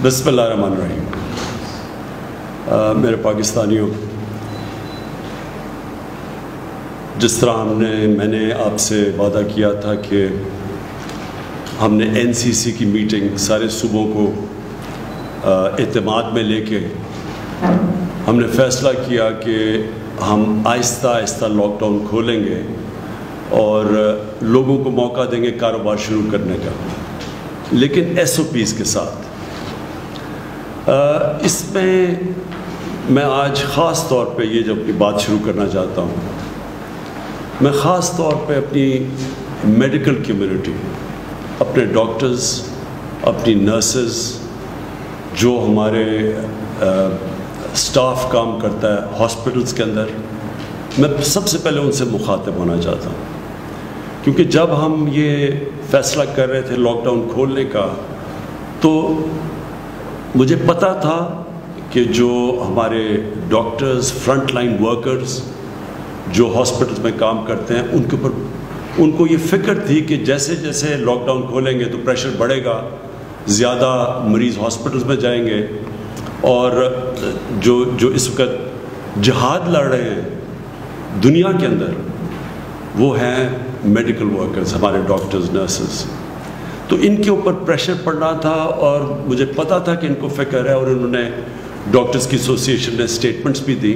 بسم اللہ الرحمن الرحیم. میرے پاکستانیوں، جس طرح میں نے آپ سے وعدہ کیا تھا کہ ہم نے NCC کی میٹنگ سارے صوبوں کو اعتماد میں لے کے ہم نے فیصلہ کیا کہ ہم آہستہ آہستہ لاک ڈاؤن کھولیں گے اور لوگوں کو موقع دیں گے کاروبار شروع کرنے کا، لیکن SOPs کے ساتھ. اس میں آج خاص طور پہ یہ جو اپنی بات شروع کرنا چاہتا ہوں، میں خاص طور پہ اپنی میڈیکل کمیونٹی، اپنے ڈاکٹرز، اپنی نرسز، جو ہمارے سٹاف کام کرتا ہے ہاسپٹلز کے اندر، میں سب سے پہلے ان سے مخاطب ہونا چاہتا ہوں. کیونکہ جب ہم یہ فیصلہ کر رہے تھے لاک ڈاؤن کھولنے کا، تو مجھے پتہ تھا کہ جو ہمارے ڈاکٹرز، فرنٹ لائن ورکرز جو ہاسپٹلز میں کام کرتے ہیں، ان کے اوپر ان کو یہ فکر تھی کہ جیسے جیسے لاک ڈاؤن کھولیں گے تو پریشر بڑھے گا، زیادہ مریض ہاسپٹلز میں جائیں گے، اور جو اس وقت جہاد لڑ رہے ہیں دنیا کے اندر وہ ہیں میڈیکل ورکرز، ہمارے ڈاکٹرز، نرسز. تو ان کے اوپر پریشر پڑنا تھا، اور مجھے پتا تھا کہ ان کو فکر ہے، اور انہوں نے ڈاکٹرز کی ایسوسیشن نے اسٹیٹمنٹس بھی دی.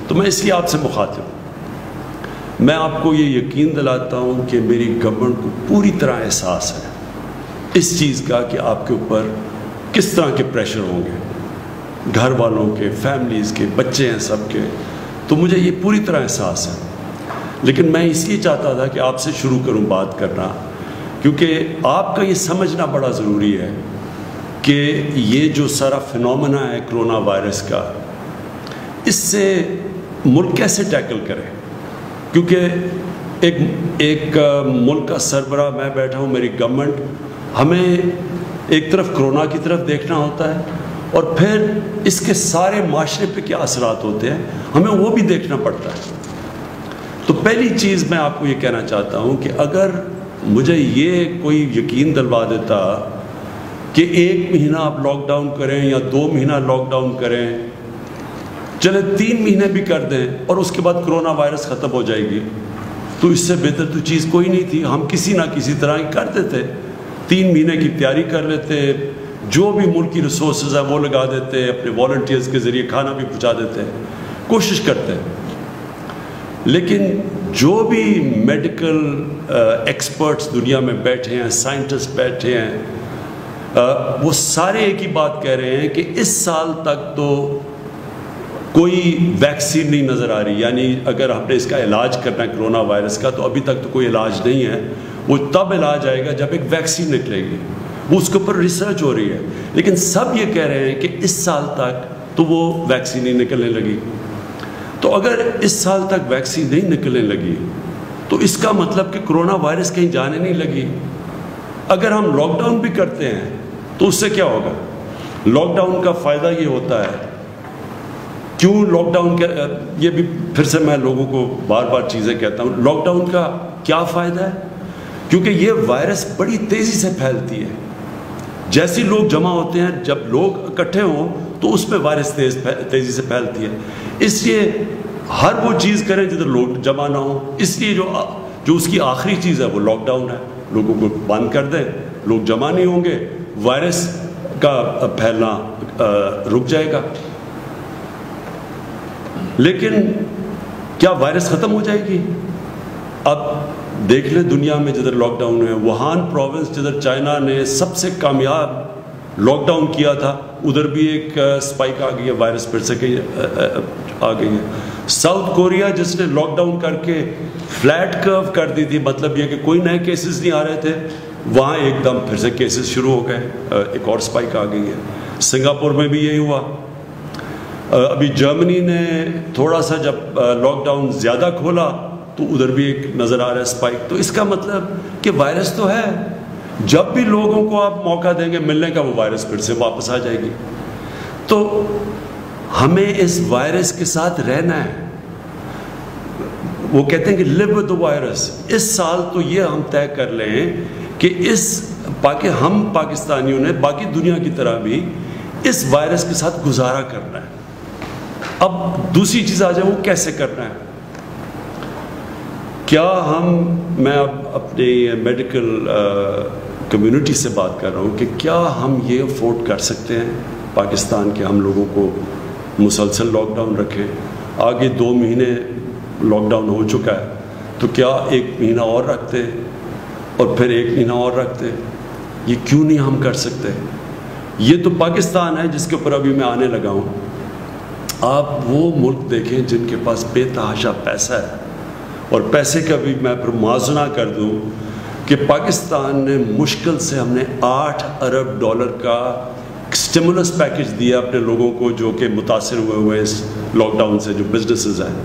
تو میں اس لیے آپ سے مخاطب ہوں. میں آپ کو یہ یقین دلاتا ہوں کہ میری گورنمنٹ کو پوری طرح احساس ہے اس چیز کا کہ آپ کے اوپر کس طرح کے پریشر ہوں گے، گھر والوں کے، فیملیز کے، بچے ہیں سب کے. تو مجھے یہ پوری طرح احساس ہے، لیکن میں اس لیے چاہتا تھا کہ آپ سے شروع کروں بات کرنا، کیونکہ آپ کا یہ سمجھنا بڑا ضروری ہے کہ یہ جو سارا فنومنا ہے کرونا وائرس کا، اس سے ملک کیسے ٹیکل کرے. کیونکہ ایک ملک کا سربراہ میں بیٹھا ہوں، میری گورنمنٹ، ہمیں ایک طرف کرونا کی طرف دیکھنا ہوتا ہے، اور پھر اس کے سارے معاشرے پہ کیا اثرات ہوتے ہیں ہمیں وہ بھی دیکھنا پڑتا ہے. تو پہلی چیز میں آپ کو یہ کہنا چاہتا ہوں کہ اگر مجھے یہ کوئی یقین دلوا دیتا کہ 1 مہینہ آپ لاک ڈاؤن کریں یا 2 مہینہ لاک ڈاؤن کریں، چلے 3 مہینے بھی کر دیں اور اس کے بعد کرونا وائرس ختم ہو جائے گی، تو اس سے بہتر تو چیز کوئی نہیں تھی. ہم کسی نہ کسی طرح ہی کر دیتے، 3 مہینے کی تیاری کر لیتے، جو بھی ملک کی ریسورسز ہیں وہ لگا دیتے، اپنے والنٹیئرز کے ذریعے کھانا بھی پہنچا دیتے، کوشش کرتے. لیکن جو بھی میڈیکل ایکسپرٹس دنیا میں بیٹھے ہیں، سائنٹسٹ بیٹھے ہیں، وہ سارے ایک ہی بات کہہ رہے ہیں کہ اس سال تک تو کوئی ویکسین نہیں نظر آ رہی. یعنی اگر ہم نے اس کا علاج کرنا ہے کرونا وائرس کا، تو ابھی تک تو کوئی علاج نہیں ہے. وہ تب علاج آئے گا جب ایک ویکسین نکلے گی، وہ اس کے اوپر ریسرچ ہو رہی ہے. لیکن سب یہ کہہ رہے ہیں کہ اس سال تک تو وہ ویکسین نہیں نکلنے لگی. تو اگر اس سال تک ویکسین نہیں نکلنے لگی تو اس کا مطلب کہ کرونا وائرس کہیں جانے نہیں لگی. اگر ہم لاک ڈاؤن بھی کرتے ہیں تو اس سے کیا ہوگا؟ لاک ڈاؤن کا فائدہ یہ ہوتا ہے، کیوں لاک ڈاؤن کا، یہ بھی پھر سے میں لوگوں کو بار بار چیزیں کہتا ہوں، لاک ڈاؤن کا کیا فائدہ ہے؟ کیونکہ یہ وائرس بڑی تیزی سے پھیلتی ہے. جیسے لوگ جمع ہوتے ہیں، جب لوگ اکٹھے ہوں تو اس میں وائرس تیزی سے پھیلتی ہے. اس لیے ہر وہ چیز کریں جدھر لوگ جمع نہ ہوں. اس لیے جو اس کی آخری چیز ہے وہ لاک ڈاؤن ہے. لوگوں کو بند کر دیں، لوگ جمع نہیں ہوں گے، وائرس کا پھیلنا رک جائے گا. لیکن کیا وائرس ختم ہو جائے گی؟ اب دیکھ لیں دنیا میں جدھر لاک ڈاؤن ہے، ووہان پروونس جدھر چائنا نے سب سے کامیاب لاک ڈاؤن کیا تھا، ادھر بھی ایک سپائک آ گئی ہے، وائرس پھر سے آ گئی ہے. ساؤتھ کوریا جس نے لاک ڈاؤن کر کے فلیٹ کرو کر دی تھی، مطلب یہ کہ کوئی نئے کیسز نہیں آ رہے تھے، وہاں ایک دم پھر سے کیسز شروع ہو گئے، ایک اور سپائک آ گئی ہے. سنگاپور میں بھی یہی ہوا. ابھی جرمنی نے تھوڑا سا جب لاک ڈاؤن زیادہ کھولا تو ادھر بھی ایک نظر آ رہا ہے سپائک. تو اس کا مطلب کہ وائرس تو ہے، جب بھی لوگوں کو آپ موقع دیں گے ملنے کا، وہ وائرس پھر سے واپس آ جائے گی. تو ہمیں اس وائرس کے ساتھ رہنا ہے. وہ کہتے ہیں کہ live with the virus. اس سال تو یہ ہم طے کر لیں کہ ہم پاکستانیوں نے باقی دنیا کی طرح بھی اس وائرس کے ساتھ گزارا کرنا ہے۔ اب دوسری چیز آ جائے وہ کیسے کرنا ہے۔ کیا میں اب اپنی میڈیکل کمیونٹی سے بات کر رہا ہوں کہ کیا ہم یہ افورڈ کر سکتے ہیں پاکستان کے ہم لوگوں کو مسلسل لاک ڈاؤن رکھیں؟ آگے 2 مہینے لاک ڈاؤن ہو چکا ہے، تو کیا 1 مہینہ اور رکھتے اور پھر 1 مہینہ اور رکھتے؟ یہ کیوں نہیں ہم کر سکتے؟ یہ تو پاکستان ہے جس کے اوپر ابھی میں آنے لگا ہوں۔ آپ وہ ملک دیکھیں جن کے پاس بے تحاشا پیسہ ہے، اور پیسے کا بھی میں پھر موازنہ کر دوں کہ پاکستان نے مشکل سے ہم نے $8 ارب کا اسٹیمولس پیکج دیا اپنے لوگوں کو جو کہ متاثر ہوئے اس لاک ڈاؤن سے، جو بزنسز ہیں۔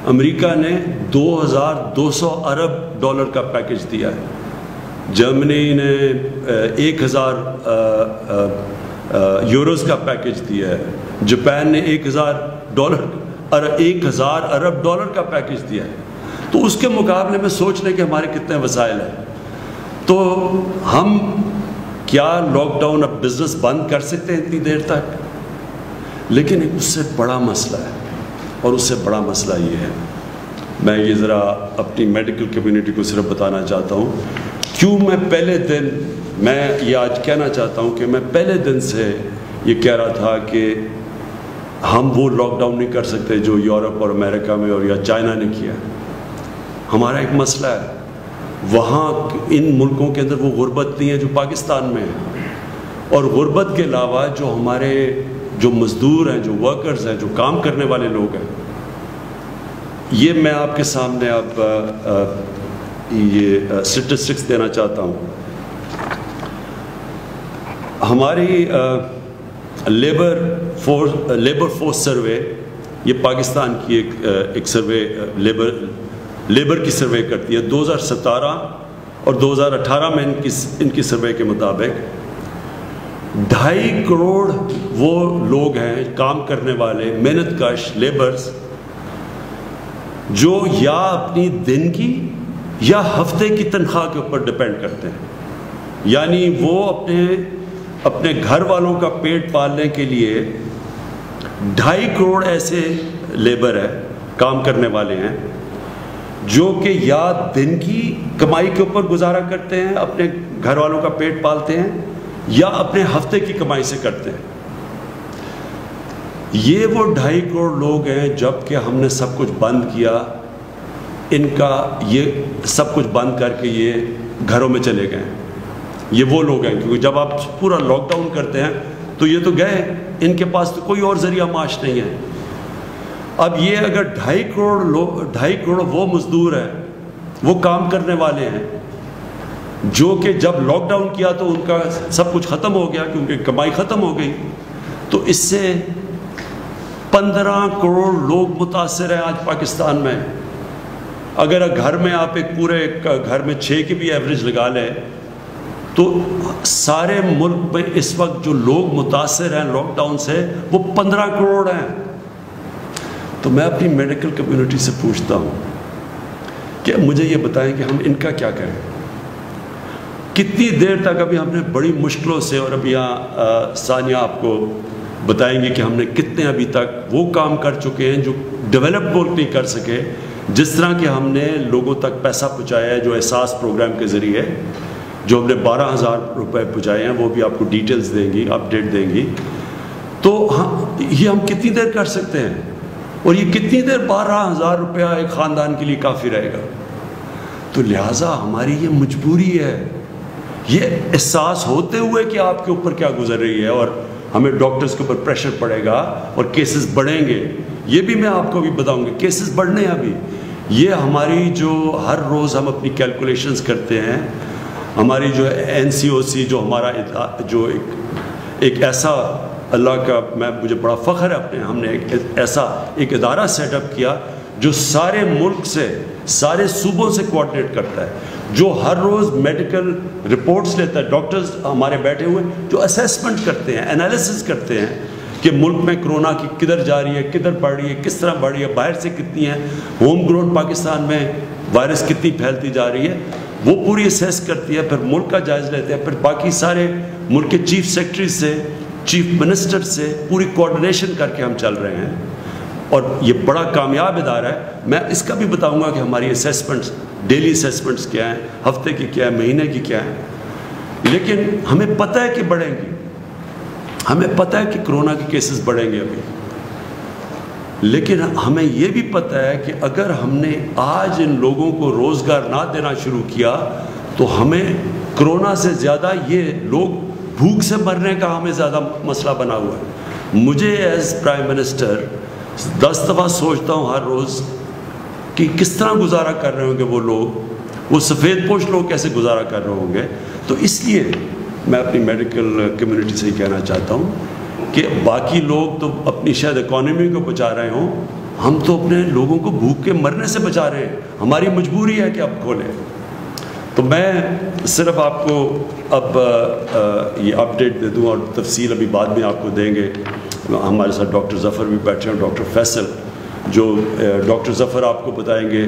امریکہ نے $2200 ارب کا پیکج دیا ہے، جرمنی نے 1000 یوروز کا پیکج دیا ہے، جاپان نے $1000 ارب کا پیکج دیا ہے۔ تو اس کے مقابلے میں سوچ لیں کہ ہمارے کتنے وسائل ہیں۔ تو ہم کیا لاک ڈاؤن اب بزنس بند کر سکتے ہیں اتنی دیر تک؟ لیکن ایک اس سے بڑا مسئلہ ہے، اور اس سے بڑا مسئلہ یہ ہے، میں یہ ذرا اپنی میڈیکل کمیونٹی کو صرف بتانا چاہتا ہوں کیوں میں پہلے دن میں یہ آج کہنا چاہتا ہوں کہ میں پہلے دن سے یہ کہہ رہا تھا کہ ہم وہ لاک ڈاؤن نہیں کر سکتے جو یورپ اور امریکہ میں اور یا چائنا نے کیا۔ ہمارا ایک مسئلہ ہے، وہاں ان ملکوں کے اندر وہ غربت نہیں ہے جو پاکستان میں ہے، اور غربت کے علاوہ جو ہمارے جو مزدور ہیں، جو ورکرز ہیں، جو کام کرنے والے لوگ ہیں، یہ میں آپ کے سامنے اب یہ اسٹیٹسٹکس دینا چاہتا ہوں۔ ہماری لیبر فورس سروے، یہ پاکستان کی ایک سروے لیبر کی سروے کرتی ہے، 2017 اور 2018 میں ان کی سروے کے مطابق 2.5 کروڑ وہ لوگ ہیں کام کرنے والے محنت کش لیبرز جو یا اپنی دن کی یا ہفتے کی تنخواہ کے اوپر ڈیپینڈ کرتے ہیں، یعنی وہ اپنے گھر والوں کا پیٹ پالنے کے لیے 2.5 کروڑ ایسے لیبر ہے، کام کرنے والے ہیں جو کہ یا دن کی کمائی کے اوپر گزارا کرتے ہیں، اپنے گھر والوں کا پیٹ پالتے ہیں، یا اپنے ہفتے کی کمائی سے کرتے ہیں۔ یہ وہ 2.5 کروڑ لوگ ہیں جب کہ ہم نے سب کچھ بند کیا، ان کا یہ سب کچھ بند کر کے یہ گھروں میں چلے گئے۔ یہ وہ لوگ ہیں کیونکہ جب آپ پورا لاک ڈاؤن کرتے ہیں تو یہ تو گئے، ان کے پاس تو کوئی اور ذریعہ معاش نہیں ہے۔ اب یہ اگر 2.5 کروڑ وہ مزدور ہیں، وہ کام کرنے والے ہیں جو کہ جب لاک ڈاؤن کیا تو ان کا سب کچھ ختم ہو گیا کیونکہ کمائی ختم ہو گئی، تو اس سے 15 کروڑ لوگ متاثر ہیں آج پاکستان میں۔ اگر گھر میں آپ ایک پورے گھر میں 6 کی بھی ایوریج لگا لیں تو سارے ملک میں اس وقت جو لوگ متاثر ہیں لاک ڈاؤن سے وہ 15 کروڑ ہیں۔ تو میں اپنی میڈیکل کمیونٹی سے پوچھتا ہوں کہ مجھے یہ بتائیں کہ ہم ان کا کیا کریں، کتنی دیر تک؟ ابھی ہم نے بڑی مشکلوں سے، اور ابھی یہاں ثانیہ آپ کو بتائیں گے کہ ہم نے کتنے ابھی تک وہ کام کر چکے ہیں جو ڈیولپ ملک نہیں کر سکے، جس طرح کہ ہم نے لوگوں تک پیسہ پہنچایا ہے جو احساس پروگرام کے ذریعے، جو ہم نے 12,000 روپے پہنچائے ہیں، وہ بھی آپ کو ڈیٹیلز دیں گی، اپڈیٹ دیں گی۔ تو یہ ہم کتنی دیر کر سکتے ہیں، اور یہ کتنی دیر 12,000 روپیہ ایک خاندان کے لیے کافی رہے گا؟ تو لہٰذا ہماری یہ مجبوری ہے، یہ احساس ہوتے ہوئے کہ آپ کے اوپر کیا گزر رہی ہے، اور ہمیں ڈاکٹرز کے اوپر پریشر پڑے گا اور کیسز بڑھیں گے، یہ بھی میں آپ کو بھی بتاؤں گا، کیسز بڑھنے ہیں ابھی۔ یہ ہماری جو ہر روز ہم اپنی کیلکولیشنز کرتے ہیں، ہماری جو NCOC جو ہمارا جو ایک ایسا، اللہ کا مجھے بڑا فخر ہے اپنے، ہم نے ایک ادارہ سیٹ اپ کیا جو سارے ملک سے، سارے صوبوں سے کوآرڈینیٹ کرتا ہے، جو ہر روز میڈیکل رپورٹس لیتا ہے، ڈاکٹرز ہمارے بیٹھے ہوئے جو اسیسمنٹ کرتے ہیں، انالیسس کرتے ہیں کہ ملک میں کرونا کی کدھر جا رہی ہے، کدھر بڑھ رہی ہے، کس طرح بڑھ رہی ہے، باہر سے کتنی ہے، ہوم گرون پاکستان میں وائرس کتنی پھیلتی جا رہی ہے، وہ پوری اسیس کرتی ہے، پھر ملک کا جائزہ لیتے ہیں، پھر باقی سارے ملک کے چیف سیکرٹری سے چیف منسٹر سے پوری کوآرڈینیشن کر کے ہم چل رہے ہیں، اور یہ بڑا کامیاب ادارہ ہے۔ میں اس کا بھی بتاؤں گا کہ ہماری اسیسمنٹس، ڈیلی اسیسمنٹس کیا ہیں، ہفتے کی کیا ہے، مہینے کی کیا ہے، لیکن ہمیں پتہ ہے کہ بڑھیں گی، ہمیں پتہ ہے کہ کرونا کے کیسز بڑھیں گے ابھی، لیکن ہمیں یہ بھی پتہ ہے کہ اگر ہم نے آج ان لوگوں کو روزگار نہ دینا شروع کیا تو ہمیں کرونا سے زیادہ یہ لوگ بھوک سے مرنے کا ہمیں زیادہ مسئلہ بنا ہوا ہے۔ مجھے ایز پرائم منسٹر 10 دفعہ سوچتا ہوں ہر روز کہ کس طرح گزارا کر رہے ہوں گے وہ لوگ، وہ سفید پوش لوگ کیسے گزارا کر رہے ہوں گے۔ تو اس لیے میں اپنی میڈیکل کمیونٹی سے یہ کہنا چاہتا ہوں کہ باقی لوگ تو اپنی شاید اکانومی کو بچا رہے ہوں، ہم تو اپنے لوگوں کو بھوک کے مرنے سے بچا رہے ہیں، ہماری مجبوری ہے کہ اب کھولیں۔ تو میں صرف آپ کو اب یہ اپڈیٹ دے دوں، اور تفصیل ابھی بعد میں آپ کو دیں گے۔ ہمارے ساتھ ڈاکٹر ظفر بھی بیٹھے ہیں، ڈاکٹر فیصل، جو ڈاکٹر ظفر آپ کو بتائیں گے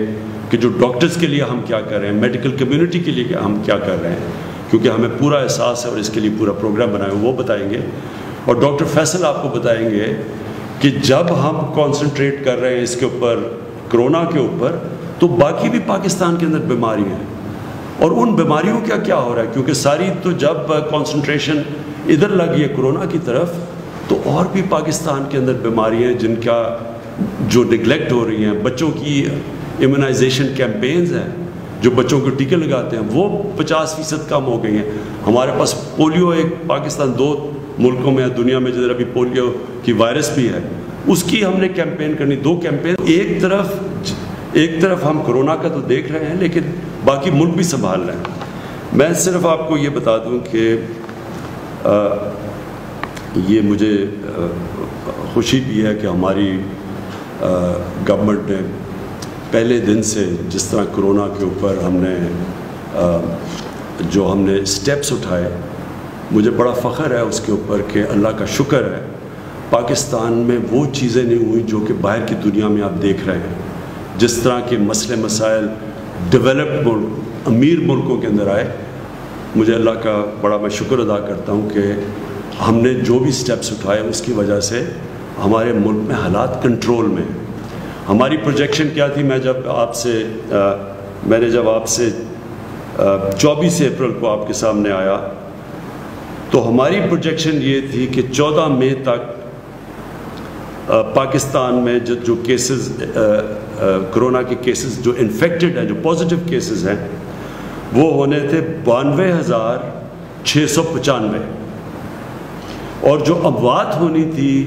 کہ جو ڈاکٹرز کے لیے ہم کیا کر رہے ہیں، میڈیکل کمیونٹی کے لیے ہم کیا کر رہے ہیں، کیونکہ ہمیں پورا احساس ہے اور اس کے لیے پورا پروگرام بنائے وہ بتائیں گے۔ اور ڈاکٹر فیصل آپ کو بتائیں گے کہ جب ہم کانسنٹریٹ کر رہے ہیں اس کے اوپر، کرونا کے اوپر، تو باقی بھی پاکستان کے اندر بیماریاں ہیں، اور ان بیماریوں کا کیا ہو رہا ہے، کیونکہ ساری تو جب کانسنٹریشن ادھر لگی ہے کرونا کی طرف، تو اور بھی پاکستان کے اندر بیماریاں ہیں جن کا جو نگلیکٹ ہو رہی ہیں۔ بچوں کی ایمونائزیشن کیمپینز ہیں، جو بچوں کو ٹیکے لگاتے ہیں، وہ 50% کم ہو گئی ہیں۔ ہمارے پاس پولیو، ایک پاکستان 2 ملکوں میں ہے دنیا میں جدھر ابھی پولیو کی وائرس بھی ہے، اس کی ہم نے کیمپین کرنی، 2 کیمپین۔ ایک طرف ہم کرونا کا تو دیکھ رہے ہیں، لیکن باقی ملک بھی سنبھال رہے ہیں۔ میں صرف آپ کو یہ بتا دوں کہ یہ مجھے خوشی بھی ہے کہ ہماری گورنمنٹ نے پہلے دن سے جس طرح کرونا کے اوپر ہم نے سٹیپس اٹھائے، مجھے بڑا فخر ہے اس کے اوپر کہ اللہ کا شکر ہے پاکستان میں وہ چیزیں نہیں ہوئیں جو کہ باہر کی دنیا میں آپ دیکھ رہے ہیں۔ جس طرح کے مسئلے مسائل ڈیولپڈ ملک، امیر ملکوں کے اندر آئے، مجھے اللہ کا بڑا میں شکر ادا کرتا ہوں کہ ہم نے جو بھی سٹیپس اٹھائے اس کی وجہ سے ہمارے ملک میں حالات کنٹرول میں۔ ہماری پروجیکشن کیا تھی، میں نے جب آپ سے 24 اپریل کو آپ کے سامنے آیا تو ہماری پروجیکشن یہ تھی کہ 14 مئی تک پاکستان میں جو کیسز، کرونا کے کیسز جو انفیکٹڈ ہیں، جو پازیٹیو کیسز ہیں، وہ ہونے تھے 92,695، اور جو اموات ہونی تھی،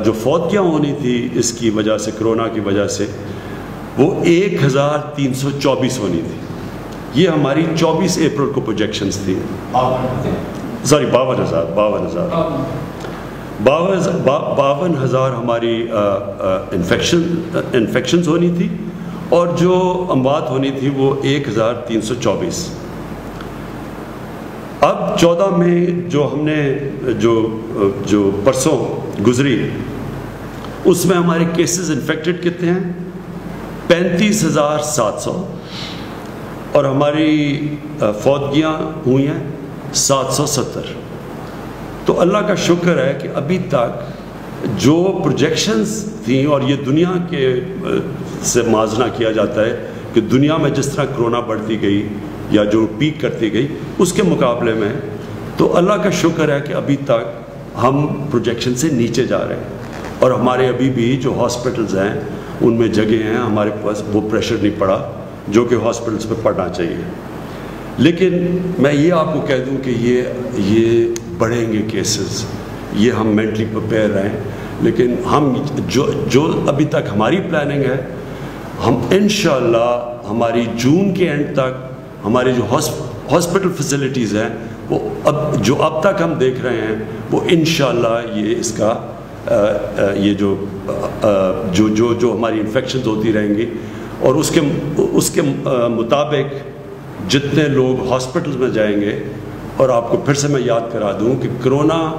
جو فوتیاں ہونی تھی اس کی وجہ سے، کرونا کی وجہ سے، وہ 1,324 ہونی تھی۔ یہ ہماری 24 اپریل کو پروجیکشنز تھی، سوری 52,000 ہماری انفیکشنز ہونی تھی، اور جو اموات ہونی تھی وہ 1,324۔ اب 14 مئی جو ہم نے جو پرسوں گزری، اس میں ہمارے کیسز انفیکٹڈ کتنے ہیں؟ 35,700، اور ہماری فوتگیاں ہوئی ہیں 770۔ تو اللہ کا شکر ہے کہ ابھی تک جو پروجیکشنز تھیں، اور یہ دنیا کے سے موازنہ کیا جاتا ہے کہ دنیا میں جس طرح کرونا بڑھتی گئی یا جو پیک کرتی گئی اس کے مقابلے میں، تو اللہ کا شکر ہے کہ ابھی تک ہم پروجیکشن سے نیچے جا رہے ہیں، اور ہمارے ابھی بھی جو ہاسپٹلز ہیں ان میں جگہ ہیں، ہمارے پاس وہ پریشر نہیں پڑا جو کہ ہاسپٹلز پہ پڑنا چاہیے۔ لیکن میں یہ آپ کو کہہ دوں کہ یہ بڑھیں گے کیسز، یہ ہم مینٹلی پریپیئر رہیں، لیکن ہم جو ابھی تک ہماری پلاننگ ہے، ہم انشاءاللہ ہماری جون کے اینڈ تک ہماری جو ہاسپٹل فیسلٹیز ہیں، وہ اب تک ہم دیکھ رہے ہیں، وہ انشاءاللہ یہ اس کا یہ جو ہماری انفیکشنز ہوتی رہیں گی، اور اس کے مطابق جتنے لوگ ہاسپٹلز میں جائیں گے۔ اور آپ کو پھر سے میں یاد کرا دوں کہ کرونا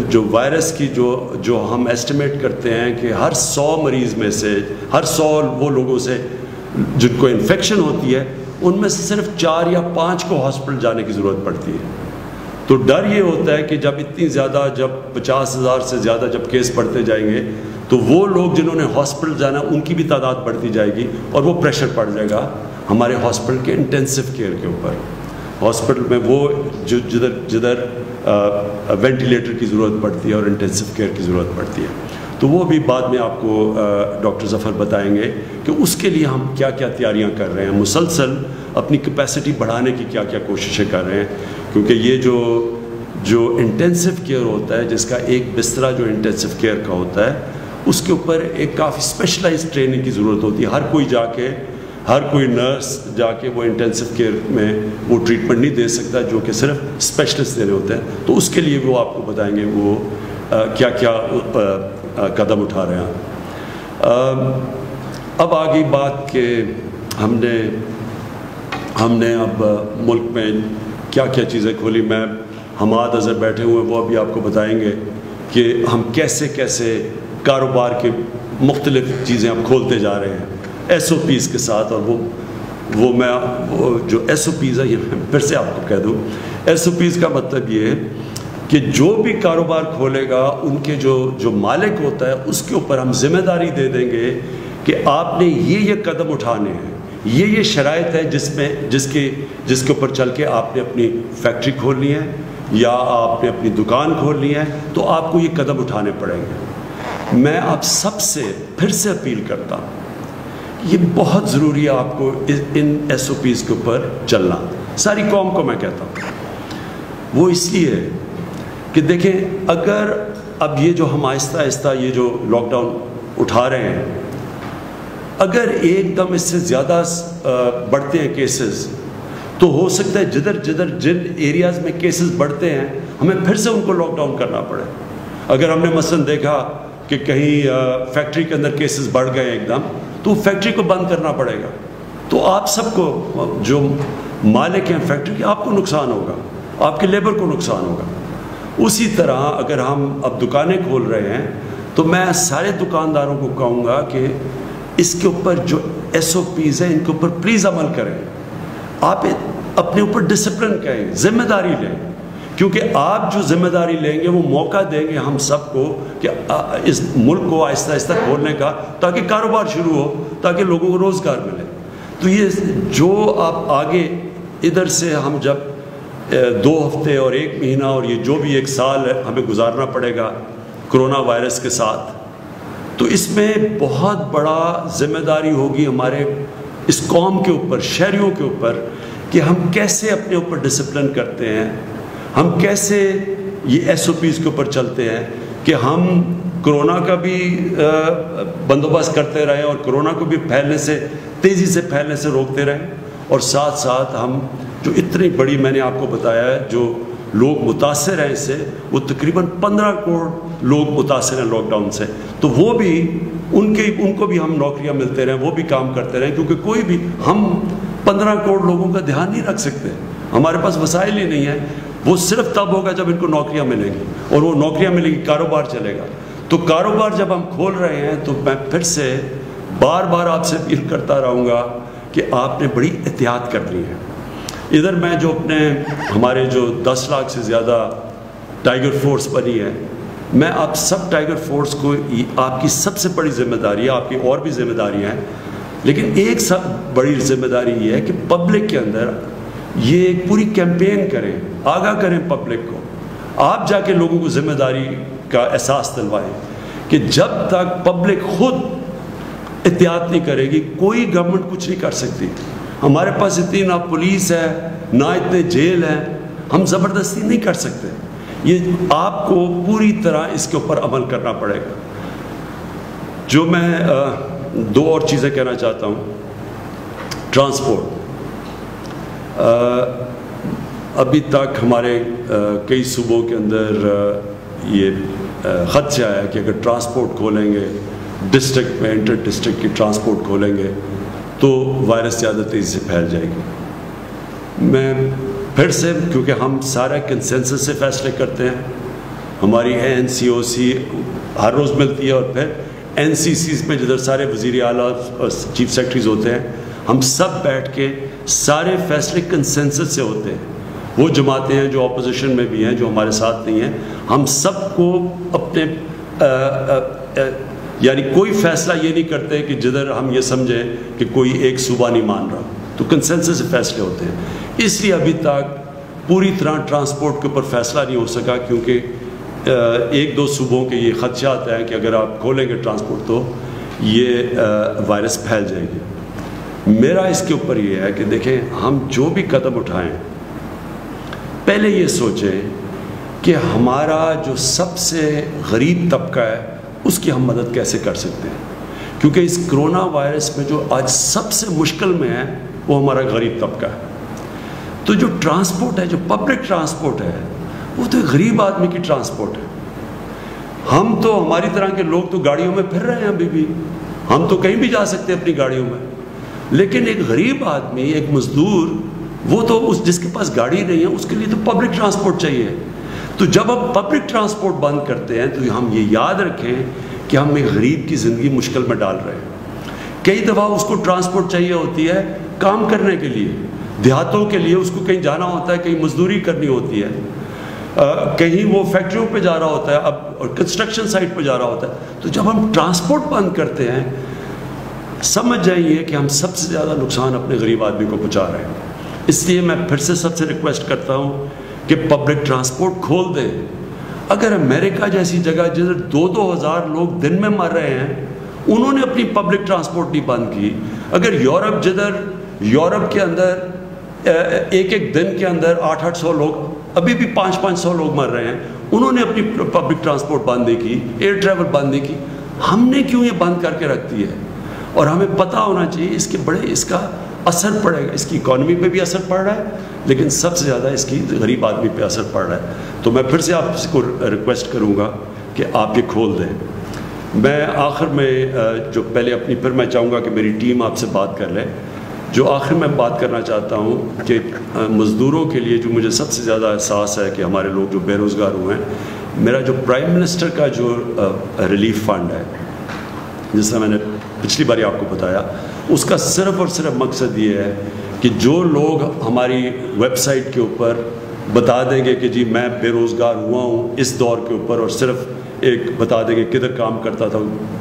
جو وائرس کی جو ہم ایسٹیمیٹ کرتے ہیں کہ ہر 100 مریض میں سے، ہر 100 وہ لوگوں سے جن کو انفیکشن ہوتی ہے، ان میں سے صرف 4 یا 5 کو ہاسپٹل جانے کی ضرورت پڑتی ہے، تو ڈر یہ ہوتا ہے کہ جب اتنی زیادہ، جب 50,000 سے زیادہ جب کیس بڑھتے جائیں گے تو وہ لوگ جنہوں نے ہاسپٹل جانا ان کی بھی تعداد بڑھتی جائے گی، اور وہ پریشر پڑ جائے گا ہمارے ہاسپٹل کے انٹینسو کیئر کے اوپر. ہاسپٹل میں وہ جدھر وینٹیلیٹر کی ضرورت پڑتی ہے اور انٹینسو کیئر کی ضرورت پڑتی ہے. تو وہ بھی بعد میں آپ کو ڈاکٹر ظفر بتائیں گے کہ اس کے لیے ہم کیا کیا تیاریاں کر رہے ہیں، مسلسل اپنی کیپیسٹی بڑھانے کی کیا کیا کوششیں کر رہے ہیں. کیونکہ یہ جو انٹینسو کیئر ہوتا ہے، جس کا ایک بسترا جو انٹینسو کیئر کا ہوتا ہے، اس کے اوپر ایک کافی اسپیشلائز ٹریننگ کی ضرورت ہوتی ہے. ہر کوئی نرس جا کے وہ انٹینسو کیئر میں وہ ٹریٹمنٹ نہیں دے سکتا جو کہ صرف اسپیشلسٹ دینے ہوتے ہیں. تو اس کے لیے وہ آپ کو بتائیں گے وہ کیا کیا قدم اٹھا رہے ہیں. اب آگئی بات کہ ہم نے اب ملک میں کیا کیا چیزیں کھولی. میں حماد اظہر بیٹھے ہوئے ہیں، وہ ابھی آپ کو بتائیں گے کہ ہم کیسے کیسے کاروبار کے مختلف چیزیں اب کھولتے جا رہے ہیں ایس او پیز کے ساتھ. اور وہ جو ایس او پیز ہے، یہ میں پھر سے آپ کو کہہ دوں، ایس او پیز کا مطلب یہ ہے کہ جو بھی کاروبار کھولے گا ان کے جو مالک ہوتا ہے اس کے اوپر ہم ذمہ داری دے دیں گے کہ آپ نے یہ قدم اٹھانے ہیں، یہ شرائط ہے جس کے اوپر چل کے آپ نے اپنی فیکٹری کھولنی ہے یا آپ نے اپنی دکان کھولنی ہے، تو آپ کو یہ قدم اٹھانے پڑیں گے. میں آپ سب سے پھر سے اپیل کرتا ہوں، یہ بہت ضروری ہے آپ کو ان ایس او پیز کے اوپر چلنا. ساری قوم کو میں کہتا ہوں، وہ اس لیے کہ دیکھیں، اگر اب یہ جو ہم آہستہ آہستہ یہ جو لاک ڈاؤن اٹھا رہے ہیں، اگر ایک دم اس سے زیادہ بڑھتے ہیں کیسز، تو ہو سکتا ہے جن ایریاز میں کیسز بڑھتے ہیں ہمیں پھر سے ان کو لاک ڈاؤن کرنا پڑے. اگر ہم نے مثلا دیکھا کہ کہیں فیکٹری کے اندر کیسز بڑھ گئے ایک دم، تو فیکٹری کو بند کرنا پڑے گا. تو آپ سب کو، جو مالک ہیں فیکٹری کے، آپ کو نقصان ہوگا، آپ کے لیبر کو نقصان ہوگا. اسی طرح اگر ہم اب دکانیں کھول رہے ہیں تو میں سارے دکانداروں کو کہوں گا کہ اس کے اوپر جو ایس او پیز ہیں ان کے اوپر پلیز عمل کریں. آپ اپنے اوپر ڈسپلن کریں، ذمہ داری لیں، کیونکہ آپ جو ذمہ داری لیں گے وہ موقع دیں گے ہم سب کو کہ اس ملک کو آہستہ آہستہ کھولنے کا، تاکہ کاروبار شروع ہو، تاکہ لوگوں کو روزگار ملے. تو یہ جو آپ آگے ادھر سے ہم جب 2 ہفتے اور 1 مہینہ اور یہ جو بھی 1 سال ہمیں گزارنا پڑے گا کرونا وائرس کے ساتھ، تو اس میں بہت بڑا ذمہ داری ہوگی ہمارے اس قوم کے اوپر، شہریوں کے اوپر، کہ ہم کیسے اپنے اوپر ڈسپلن کرتے ہیں، ہم کیسے یہ ایس او پیز کے اوپر چلتے ہیں کہ ہم کرونا کا بھی بندوبست کرتے رہیں اور کرونا کو بھی تیزی سے پھیلنے سے روکتے رہیں، اور ساتھ ساتھ ہم جو اتنی بڑی، میں نے آپ کو بتایا ہے، جو لوگ متاثر ہیں اس سے، وہ تقریباً 15 کروڑ لوگ متاثر ہیں لاک ڈاؤن سے. تو وہ بھی ان کو بھی ہم نوکریاں ملتے رہیں، وہ بھی کام کرتے رہیں، کیونکہ کوئی بھی ہم 15 کروڑ لوگوں کا دھیان نہیں رکھ سکتے، ہمارے پاس وسائل ہی نہیں ہیں. وہ صرف تب ہوگا جب ان کو نوکریاں ملیں گی، اور وہ نوکریاں ملیں گی، کاروبار چلے گا. تو کاروبار جب ہم کھول رہے ہیں تو میں پھر سے بار بار آپ سے اپیل کرتا رہوں گا کہ آپ نے بڑی احتیاط کرنی ہے. ادھر میں جو ہمارے جو 10 لاکھ سے زیادہ ٹائیگر فورس بنی ہے، میں آپ سب ٹائیگر فورس کو، آپ کی سب سے بڑی ذمہ داری ہے، آپ کی اور بھی ذمہ داریاں ہیں، لیکن ایک سب بڑی ذمہ داری یہ ہے کہ پبلک کے اندر یہ ایک پوری کیمپین کریں، آگاہ کریں پبلک کو. آپ جا کے لوگوں کو ذمہ داری کا احساس دلوائیں کہ جب تک پبلک خود احتیاط نہیں کرے گی، کوئی گورنمنٹ کچھ نہیں کر سکتی. ہمارے پاس اتنی نہ پولیس ہے، نہ اتنے جیل ہیں، ہم زبردستی نہیں کر سکتے. یہ آپ کو پوری طرح اس کے اوپر عمل کرنا پڑے گا. جو میں 2 اور چیزیں کہنا چاہتا ہوں. ٹرانسپورٹ، ابھی تک ہمارے کئی صوبوں کے اندر یہ خدشہ ہے کہ اگر ٹرانسپورٹ کھولیں گے ڈسٹرکٹ میں، انٹر ڈسٹرکٹ کی ٹرانسپورٹ کھولیں گے تو وائرس زیادہ تیزی سے پھیل جائے گی. میں پھر سے، کیونکہ ہم سارا کنسنسس سے فیصلے کرتے ہیں، ہماری NCOC ہر روز ملتی ہے، اور پھر NCCs میں جدھر سارے وزیر اعلیٰ اور چیف سیکرٹریز ہوتے ہیں، ہم سب بیٹھ کے سارے فیصلے کنسنسس سے ہوتے ہیں. وہ جماعتیں ہیں جو اپوزیشن میں بھی ہیں، جو ہمارے ساتھ نہیں ہیں، ہم سب کو اپنے یعنی کوئی فیصلہ یہ نہیں کرتے کہ جدھر ہم یہ سمجھیں کہ کوئی ایک صوبہ نہیں مان رہا، تو کنسنسس سے فیصلے ہوتے ہیں۔ اس لیے ابھی تک پوری طرح ٹرانسپورٹ کے اوپر فیصلہ نہیں ہو سکا، کیونکہ ایک دو صوبوں کے یہ خدشات ہیں کہ اگر آپ کھولیں گے ٹرانسپورٹ تو یہ وائرس پھیل جائے گی۔ میرا اس کے اوپر یہ ہے کہ دیکھیں، ہم جو بھی قدم اٹھائیں پہلے یہ سوچیں کہ ہمارا جو سب سے غریب طبقہ ہے اس کی ہم مدد کیسے کر سکتے ہیں، کیونکہ اس کرونا وائرس میں جو آج سب سے مشکل میں ہے وہ ہمارا غریب طبقہ ہے۔ تو جو ٹرانسپورٹ ہے، جو پبلک ٹرانسپورٹ ہے، وہ تو ایک غریب آدمی کی ٹرانسپورٹ ہے۔ ہم تو ہماری طرح کے لوگ تو گاڑیوں میں پھر رہے ہیں ابھی بھی، ہم تو کہیں بھی جا سکتے ہیں اپنی گاڑیوں میں، لیکن ایک غریب آدمی، ایک مزدور، وہ تو جس کے پاس گاڑی نہیں ہے اس کے لیے تو پبلک ٹرانسپورٹ چاہیے۔ تو جب ہم پبلک ٹرانسپورٹ بند کرتے ہیں تو ہم یہ یاد رکھیں کہ ہم ایک غریب کی زندگی مشکل میں ڈال رہے ہیں۔ کئی دفعہ اس کو ٹرانسپورٹ چاہیے ہوتی ہے کام کرنے کے لیے، دیہاتوں کے لیے اس کو کہیں جانا ہوتا ہے، کہیں مزدوری کرنی ہوتی ہے، کہیں وہ فیکٹریوں پہ جا رہا ہوتا ہے، اب اور کنسٹرکشن سائٹ پہ جا رہا ہوتا ہے۔ تو جب ہم ٹرانسپورٹ بند کرتے ہیں، سمجھ جائیے کہ ہم سب سے زیادہ نقصان اپنے غریب آدمی کو پہنچا رہے ہیں۔ اس لیے میں پھر سے سب سے ریکویسٹ کرتا ہوں کہ پبلک ٹرانسپورٹ کھول دیں۔ اگر امریکہ جیسی جگہ جدھر 2,000 لوگ دن میں مر رہے ہیں، انہوں نے اپنی پبلک ٹرانسپورٹ نہیں بند کی، اگر یورپ جدھر یورپ کے اندر ایک دن کے اندر 800 لوگ، ابھی بھی 500 لوگ مر رہے ہیں، انہوں نے اپنی پبلک ٹرانسپورٹ بند نہیں کی، ایئر ٹریول بند نہیں کی، ہم نے کیوں یہ بند کر کے رکھ دی ہے؟ اور ہمیں پتہ ہونا چاہیے اس کا اثر پڑے گا، اس کی اکانومی پہ بھی اثر پڑ رہا ہے، لیکن سب سے زیادہ اس کی غریب آدمی پہ اثر پڑ رہا ہے۔ تو میں پھر سے آپ کو ریکویسٹ کروں گا کہ آپ یہ کھول دیں۔ میں آخر میں جو پہلے اپنی، پھر میں چاہوں گا کہ میری ٹیم آپ سے بات کر لے۔ جو آخر میں بات کرنا چاہتا ہوں کہ مزدوروں کے لیے جو مجھے سب سے زیادہ احساس ہے کہ ہمارے لوگ جو بے روزگار ہوئے ہیں، میرا جو پرائم منسٹر کا جو ریلیف فنڈ ہے، جس طرح میں نے پچھلی باری آپ کو بتایا، اس کا صرف اور صرف مقصد یہ ہے کہ جو لوگ ہماری ویب سائٹ کے اوپر بتا دیں گے کہ جی میں بے روزگار ہوا ہوں اس دور کے اوپر، اور صرف ایک بتا دیں گے کدھر کام کرتا تھا،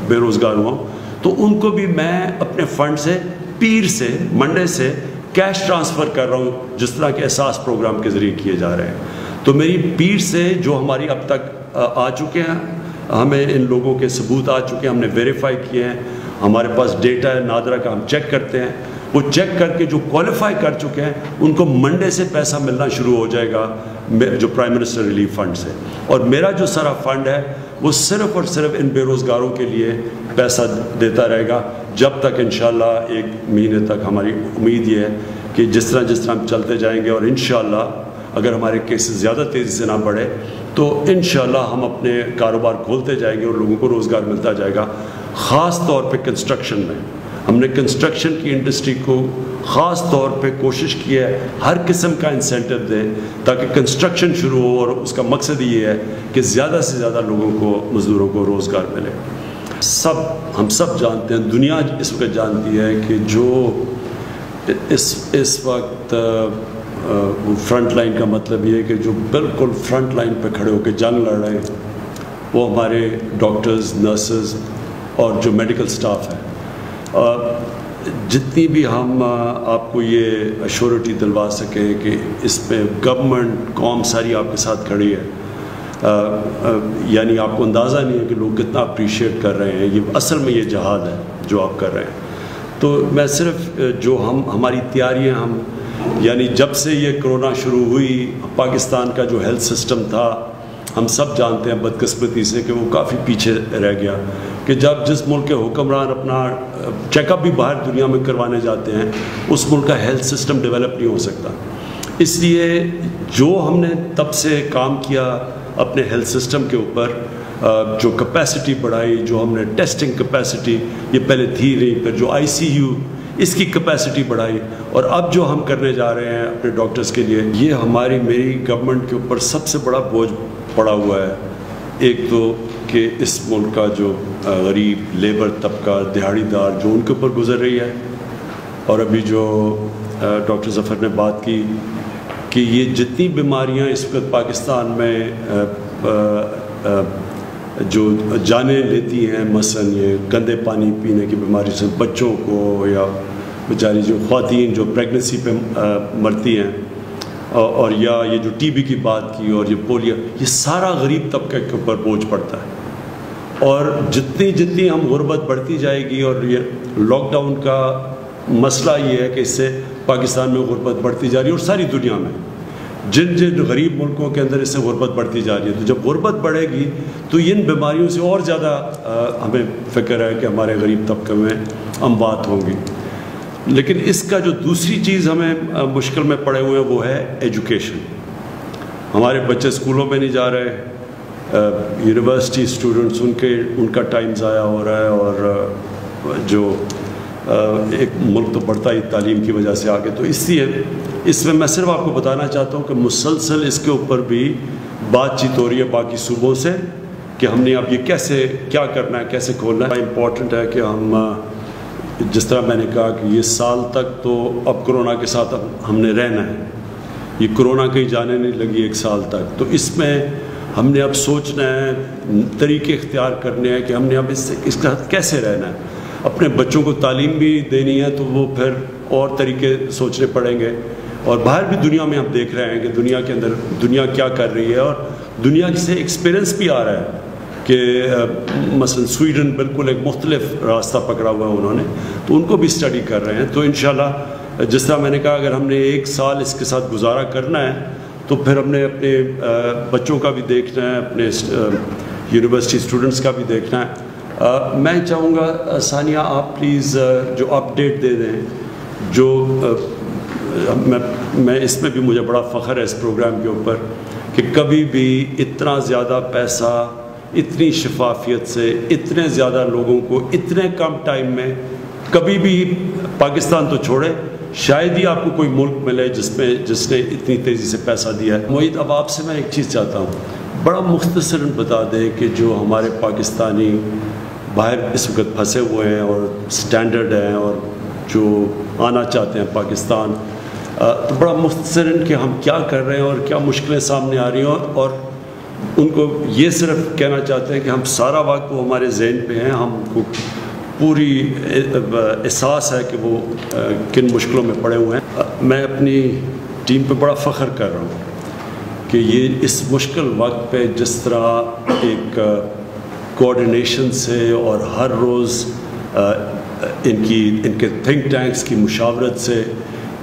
بے روزگار ہوا ہوں، تو ان کو بھی میں اپنے فنڈ سے پیر سے منڈے سے کیش ٹرانسفر کر رہا ہوں، جس طرح کے احساس پروگرام کے ذریعے کیے جا رہے ہیں۔ تو میری پیر سے جو ہماری اب تک آ چکے ہیں، ہمیں ان لوگوں کے ثبوت آ چکے ہیں، ہم نے ویریفائی کیے ہیں، ہمارے پاس ڈیٹا ہے نادرا کا، ہم چیک کرتے ہیں، وہ چیک کر کے جو کوالیفائی کر چکے ہیں ان کو منڈے سے پیسہ ملنا شروع ہو جائے گا جو پرائم منسٹر ریلیف فنڈ سے۔ اور میرا جو سارا فنڈ ہے وہ صرف اور صرف ان بے روزگاروں کے لیے پیسہ دیتا رہے گا، جب تک انشاءاللہ 1 مہینے تک۔ ہماری امید یہ ہے کہ جس طرح ہم چلتے جائیں گے، اور انشاءاللہ اگر ہمارے کیسز زیادہ تیزی سے نہ بڑھے تو انشاءاللہ ہم اپنے کاروبار کھولتے جائیں گے اور لوگوں کو روزگار ملتا جائے گا۔ خاص طور پہ کنسٹرکشن میں ہم نے کنسٹرکشن کی انڈسٹری کو خاص طور پہ کوشش کی ہے ہر قسم کا انسینٹو دیں تاکہ کنسٹرکشن شروع ہو، اور اس کا مقصد یہ ہے کہ زیادہ سے زیادہ لوگوں کو، مزدوروں کو روزگار ملے۔ ہم سب جانتے ہیں، دنیا اس وقت جانتی ہے کہ جو اس وقت فرنٹ لائن کا مطلب یہ ہے کہ جو بالکل فرنٹ لائن پہ کھڑے ہو کے جنگ لڑ رہے ہیں، وہ ہمارے ڈاکٹرز، نرسز اور جو میڈیکل سٹاف ہے۔ جتنی بھی ہم آپ کو یہ ایشورٹی دلوا سکیں کہ اس پہ گورنمنٹ، قوم ساری آپ کے ساتھ کھڑی ہے، یعنی آپ کو اندازہ نہیں ہے کہ لوگ کتنا اپریشیٹ کر رہے ہیں۔ یہ اصل میں یہ جہاد ہے جو آپ کر رہے ہیں۔ تو میں صرف جو ہماری تیاریاں، ہم یعنی جب سے یہ کرونا شروع ہوئی، پاکستان کا جو ہیلتھ سسٹم تھا، ہم سب جانتے ہیں بدقسمتی سے کہ وہ کافی پیچھے رہ گیا، کہ جس ملک کے حکمران اپنا چیک اپ بھی باہر دنیا میں کروانے جاتے ہیں، اس ملک کا ہیلتھ سسٹم ڈیولپ نہیں ہو سکتا۔ اس لیے جو ہم نے تب سے کام کیا اپنے ہیلتھ سسٹم کے اوپر، جو کیپیسٹی بڑھائی، جو ہم نے ٹیسٹنگ کیپیسٹی، یہ پہلے تھی نہیں، پھر جو ICU اس کی کیپیسٹی بڑھائی، اور اب جو ہم کرنے جا رہے ہیں اپنے ڈاکٹرز کے لیے، یہ میری گورنمنٹ کے اوپر سب سے بڑا بوجھ پڑا ہوا ہے۔ ایک تو کہ اس ملک کا جو غریب لیبر طبقہ، دہاڑی دار، جو ان کے اوپر گزر رہی ہے، اور ابھی جو ڈاکٹر ظفر نے بات کی کہ یہ جتنی بیماریاں اس وقت پاکستان میں جو جانیں لیتی ہیں، مثلاً یہ گندے پانی پینے کی بیماری سے بچوں کو، یا بیچاری جو خواتین جو پریگننسی پہ مرتی ہیں، اور یا یہ جو ٹی بی کی بات کی، اور یہ پولیو، یہ سارا غریب طبقے کے اوپر بوجھ پڑتا ہے. اور جتنی ہم غربت بڑھتی جائے گی، اور یہ لاک ڈاؤن کا مسئلہ یہ ہے کہ اس سے پاکستان میں غربت بڑھتی جا رہی ہے، اور ساری دنیا میں جن غریب ملکوں کے اندر اس سے غربت بڑھتی جا رہی ہے. تو جب غربت بڑھے گی تو ان بیماریوں سے اور زیادہ ہمیں فکر ہے کہ ہمارے غریب طبقے میں اموات ہوں گی. لیکن اس کا جو دوسری چیز ہمیں مشکل میں پڑے ہوئے ہیں وہ ہے ایجوکیشن. ہمارے بچے اسکولوں میں نہیں جا رہے، یونیورسٹی اسٹوڈنٹس ان کا ٹائم ضائع ہو رہا ہے، اور جو ایک ملک تو بڑھتا ہی تعلیم کی وجہ سے آگے. تو اس میں میں صرف آپ کو بتانا چاہتا ہوں کہ مسلسل اس کے اوپر بھی بات چیت ہو رہی ہے باقی صوبوں سے کہ ہم نے اب یہ کیا کرنا ہے، کیسے کھولنا ہے. امپورٹنٹ ہے کہ ہم، جس طرح میں نے کہا کہ یہ سال تک تو اب کرونا کے ساتھ ہم نے رہنا ہے، یہ کرونا کہیں جانے نہیں لگی 1 سال تک. تو اس میں ہم نے اب سوچنا ہے، طریقے اختیار کرنے ہیں کہ ہم نے اب اس کے ساتھ کیسے رہنا ہے. اپنے بچوں کو تعلیم بھی دینی ہے تو وہ پھر اور طریقے سوچنے پڑیں گے. اور باہر بھی دنیا میں ہم دیکھ رہے ہیں کہ دنیا کے اندر دنیا کیا کر رہی ہے، اور دنیا سے ایکسپیرئنس بھی آ رہا ہے کہ مثلا سویڈن بالکل ایک مختلف راستہ پکڑا ہوا ہے انہوں نے، تو ان کو بھی اسٹڈی کر رہے ہیں. تو انشاءاللہ جس طرح میں نے کہا اگر ہم نے 1 سال اس کے ساتھ گزارا کرنا ہے تو پھر ہم نے اپنے بچوں کا بھی دیکھنا ہے، اپنے یونیورسٹی اسٹوڈنٹس کا بھی دیکھنا ہے. میں چاہوں گا ثانیہ آپ پلیز جو اپڈیٹ دے دیں، جو میں اس میں بھی مجھے بڑا فخر ہے اس پروگرام کے اوپر کہ کبھی بھی اتنا زیادہ پیسہ، اتنی شفافیت سے، اتنے زیادہ لوگوں کو اتنے کم ٹائم میں، کبھی بھی پاکستان تو چھوڑے شاید ہی آپ کو کوئی ملک ملے جس نے اتنی تیزی سے پیسہ دیا ہے. معید اب آپ سے میں ایک چیز چاہتا ہوں، بڑا مختصراً بتا دیں کہ جو ہمارے پاکستانی باہر اس وقت پھنسے ہوئے ہیں اور سٹینڈرڈ ہیں اور جو آنا چاہتے ہیں پاکستان، تو بڑا مختصراً کہ ہم کیا کر رہے ہیں اور کیا مشکلیں سامنے آ رہی ہیں، اور ان کو یہ صرف کہنا چاہتے ہیں کہ ہم سارا وقت وہ ہمارے ذہن پہ ہیں، ہم کو پوری احساس ہے کہ وہ کن مشکلوں میں پڑے ہوئے ہیں. میں اپنی ٹیم پہ بڑا فخر کر رہا ہوں کہ یہ اس مشکل وقت پہ جس طرح ایک کوآرڈینیشن سے اور ہر روز ان کے تھنک ٹینکس کی مشاورت سے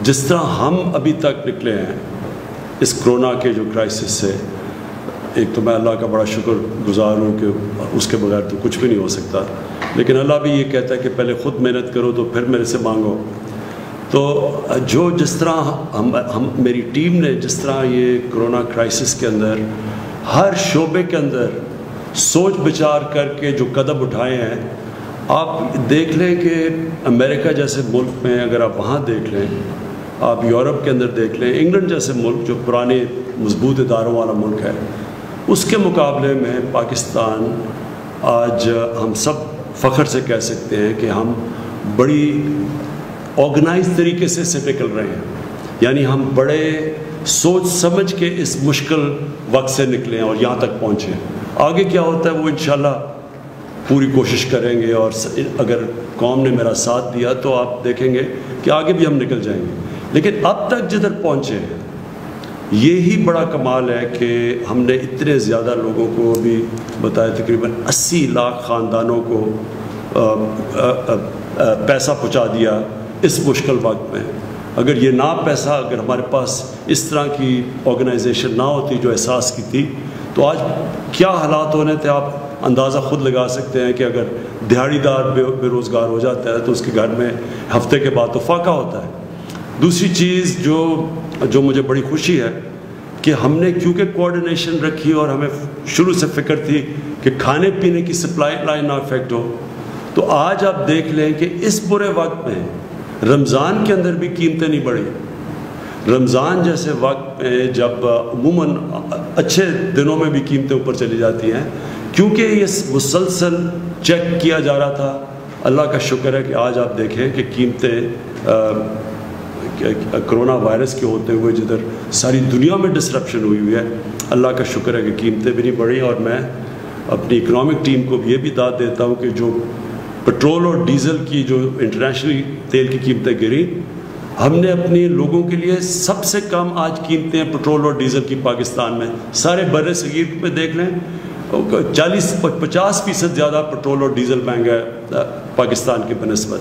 جس طرح ہم ابھی تک نکلے ہیں اس کرونا کے جو کرائسس سے، ایک تو میں اللہ کا بڑا شکر گزار ہوں کہ اس کے بغیر تو کچھ بھی نہیں ہو سکتا، لیکن اللہ بھی یہ کہتا ہے کہ پہلے خود محنت کرو تو پھر میرے سے مانگو. تو جس طرح میری ٹیم نے جس طرح یہ کرونا کرائسس کے اندر ہر شعبے کے اندر سوچ بچار کر کے جو قدم اٹھائے ہیں، آپ دیکھ لیں کہ امریکہ جیسے ملک میں اگر آپ وہاں دیکھ لیں، آپ یورپ کے اندر دیکھ لیں، انگلینڈ جیسے ملک جو پرانے مضبوط اداروں والا ملک ہے، اس کے مقابلے میں پاکستان آج ہم سب فخر سے کہہ سکتے ہیں کہ ہم بڑی آرگنائز طریقے سے نکل رہے ہیں. یعنی ہم بڑے سوچ سمجھ کے اس مشکل وقت سے نکلے ہیں اور یہاں تک پہنچے ہیں. آگے کیا ہوتا ہے وہ انشاءاللہ پوری کوشش کریں گے، اور اگر قوم نے میرا ساتھ دیا تو آپ دیکھیں گے کہ آگے بھی ہم نکل جائیں گے. لیکن اب تک جدھر پہنچے ہیں یہی بڑا کمال ہے کہ ہم نے اتنے زیادہ لوگوں کو بھی بتایا، تقریباً 80 لاکھ خاندانوں کو پیسہ پہنچا دیا اس مشکل وقت میں. اگر یہ پیسہ اگر ہمارے پاس اس طرح کی آرگنائزیشن نہ ہوتی جو احساس کی تھی تو آج کیا حالات ہونے تھے آپ اندازہ خود لگا سکتے ہیں کہ اگر دیہڑی دار بے روزگار ہو جاتا ہے تو اس کے گھر میں ہفتے کے بعد تو فاقہ ہوتا ہے. دوسری چیز جو مجھے بڑی خوشی ہے کہ ہم نے کیونکہ کوآرڈینیشن رکھی اور ہمیں شروع سے فکر تھی کہ کھانے پینے کی سپلائی لائن نہ افیکٹ ہو، تو آج آپ دیکھ لیں کہ اس برے وقت میں رمضان کے اندر بھی قیمتیں نہیں بڑھی. رمضان جیسے وقت میں جب عموماً اچھے دنوں میں بھی قیمتیں اوپر چلی جاتی ہیں، کیونکہ یہ مسلسل چیک کیا جا رہا تھا. اللہ کا شکر ہے کہ آج آپ دیکھیں کہ قیمتیں کرونا وائرس کے ہوتے ہوئے جدھر ساری دنیا میں ڈسرپشن ہوئی ہے، اللہ کا شکر ہے کہ قیمتیں بھی نہیں بڑھی. اور میں اپنی اکنامک ٹیم کو یہ بھی داد دیتا ہوں کہ جو پٹرول اور ڈیزل کی جو انٹرنیشنلی تیل کی قیمتیں گری، ہم نے اپنے لوگوں کے لیے سب سے کم آج قیمتیں ہیں پٹرول اور ڈیزل کی پاکستان میں. سارے بر صغیر میں دیکھ لیں 40-50% زیادہ پٹرول اور ڈیزل مہنگا ہے پاکستان کی بنسبت.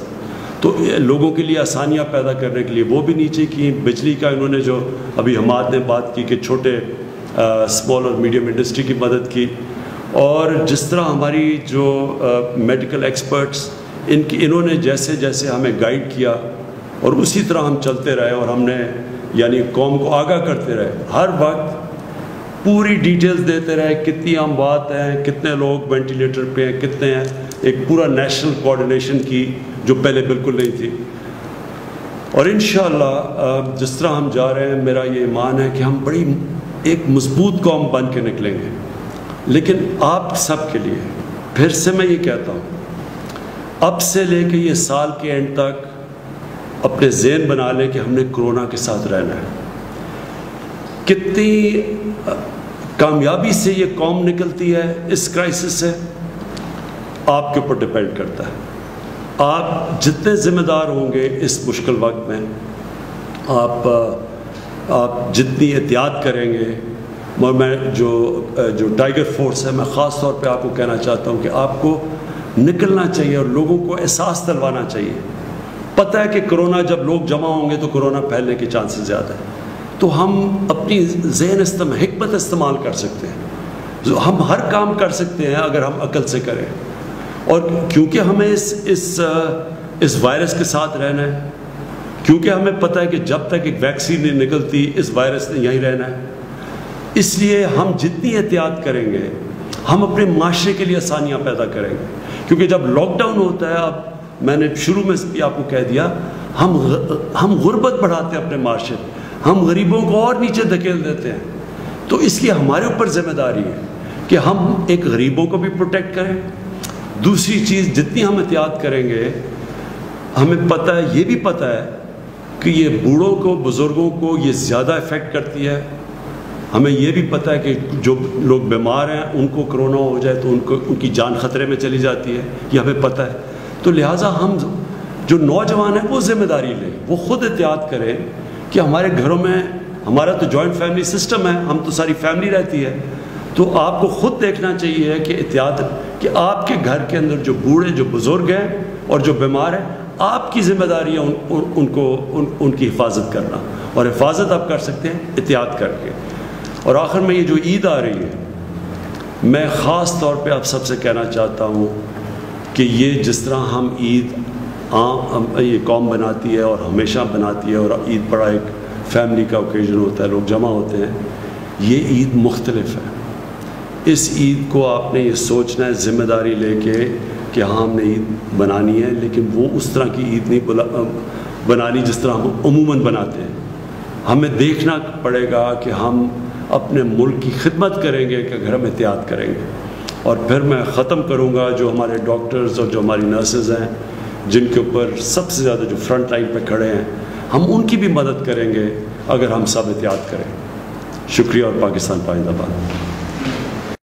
تو لوگوں کے لیے آسانیاں پیدا کرنے کے لیے وہ بھی نیچے کی. بجلی کا انہوں نے جو ابھی حماد نے بات کی کہ چھوٹے اسمال اور میڈیم انڈسٹری کی مدد کی، اور جس طرح ہماری جو میڈیکل ایکسپرٹس انہوں نے جیسے جیسے ہمیں گائیڈ کیا اور اسی طرح ہم چلتے رہے، اور ہم نے یعنی قوم کو آگاہ کرتے رہے، ہر وقت پوری ڈیٹیلز دیتے رہے، کتنی اموات ہیں، کتنے لوگ وینٹیلیٹر پہ ہیں، کتنے ہیں، ایک پورا نیشنل کوآرڈینیشن کی جو پہلے بالکل نہیں تھی. اور انشاءاللہ جس طرح ہم جا رہے ہیں، میرا یہ ایمان ہے کہ ہم بڑی ایک مضبوط قوم بن کے نکلیں گے. لیکن آپ سب کے لیے پھر سے میں یہ کہتا ہوں، اب سے لے کے یہ سال کے اینڈ تک اپنے ذہن بنا لیں کہ ہم نے کرونا کے ساتھ رہنا ہے. کتنی کامیابی سے یہ قوم نکلتی ہے اس کرائسس سے آپ کے اوپر ڈپینڈ کرتا ہے. آپ جتنے ذمہ دار ہوں گے اس مشکل وقت میں، آپ جتنی احتیاط کریں گے. اور میں جو ٹائیگر فورس ہے، میں خاص طور پہ آپ کو کہنا چاہتا ہوں کہ آپ کو نکلنا چاہیے اور لوگوں کو احساس دلوانا چاہیے. پتہ ہے کہ کرونا جب لوگ جمع ہوں گے تو کرونا پھیلنے کے چانسز زیادہ ہیں. تو ہم اپنی ذہن حکمت استعمال کر سکتے ہیں. ہم ہر کام کر سکتے ہیں اگر ہم عقل سے کریں. اور کیونکہ ہمیں اس وائرس کے ساتھ رہنا ہے، کیونکہ ہمیں پتہ ہے کہ جب تک ایک ویکسین نہیں نکلتی اس وائرس نے یہیں رہنا ہے، اس لیے ہم جتنی احتیاط کریں گے ہم اپنے معاشرے کے لیے آسانیاں پیدا کریں گے. کیونکہ جب لاک ڈاؤن ہوتا ہے، اب میں نے شروع میں بھی آپ کو کہہ دیا، ہم غربت بڑھاتے ہیں اپنے معاشرے میں، ہم غریبوں کو اور نیچے دھکیل دیتے ہیں. تو اس لیے ہمارے اوپر ذمہ داری ہے کہ ہم ایک غریبوں کو بھی پروٹیکٹ کریں. دوسری چیز، جتنی ہم احتیاط کریں گے، ہمیں پتہ ہے، یہ بھی پتہ ہے کہ یہ بوڑھوں کو، بزرگوں کو یہ زیادہ افیکٹ کرتی ہے. ہمیں یہ بھی پتہ ہے کہ جو لوگ بیمار ہیں ان کو کرونا ہو جائے تو ان کی جان خطرے میں چلی جاتی ہے، یہ ہمیں پتہ ہے. تو لہٰذا ہم جو نوجوان ہیں وہ ذمہ داری لیں، وہ خود احتیاط کریں کہ ہمارے گھروں میں، ہمارا تو جوائنٹ فیملی سسٹم ہے، ہم تو ساری فیملی رہتی ہے. تو آپ کو خود دیکھنا چاہیے کہ احتیاط، کہ آپ کے گھر کے اندر جو بوڑھے، جو بزرگ ہیں اور جو بیمار ہیں، آپ کی ذمہ داری ہے ان کی حفاظت کرنا. اور حفاظت آپ کر سکتے ہیں احتیاط کر کے. اور آخر میں یہ جو عید آ رہی ہے، میں خاص طور پہ آپ سب سے کہنا چاہتا ہوں کہ یہ جس طرح ہم عید یہ قوم بناتی ہے اور ہمیشہ بناتی ہے، اور عید بڑا ایک فیملی کا اوکیزن ہوتا ہے، لوگ جمع ہوتے ہیں، یہ عید مختلف ہے. اس عید کو آپ نے یہ سوچنا ہے ذمہ داری لے کے کہ ہاں ہم نے عید بنانی ہے، لیکن وہ اس طرح کی عید نہیں بنانی جس طرح ہم عموماً بناتے ہیں. ہمیں دیکھنا پڑے گا کہ ہم اپنے ملک کی خدمت کریں گے کہ اگر ہم احتیاط کریں گے. اور پھر میں ختم کروں گا، جو ہمارے ڈاکٹرز اور جو ہماری نرسز ہیں جن کے اوپر سب سے زیادہ جو فرنٹ لائن پہ کھڑے ہیں، ہم ان کی بھی مدد کریں گے اگر ہم سب احتیاط کریں. شکریہ اور پاکستان پائندہ باد.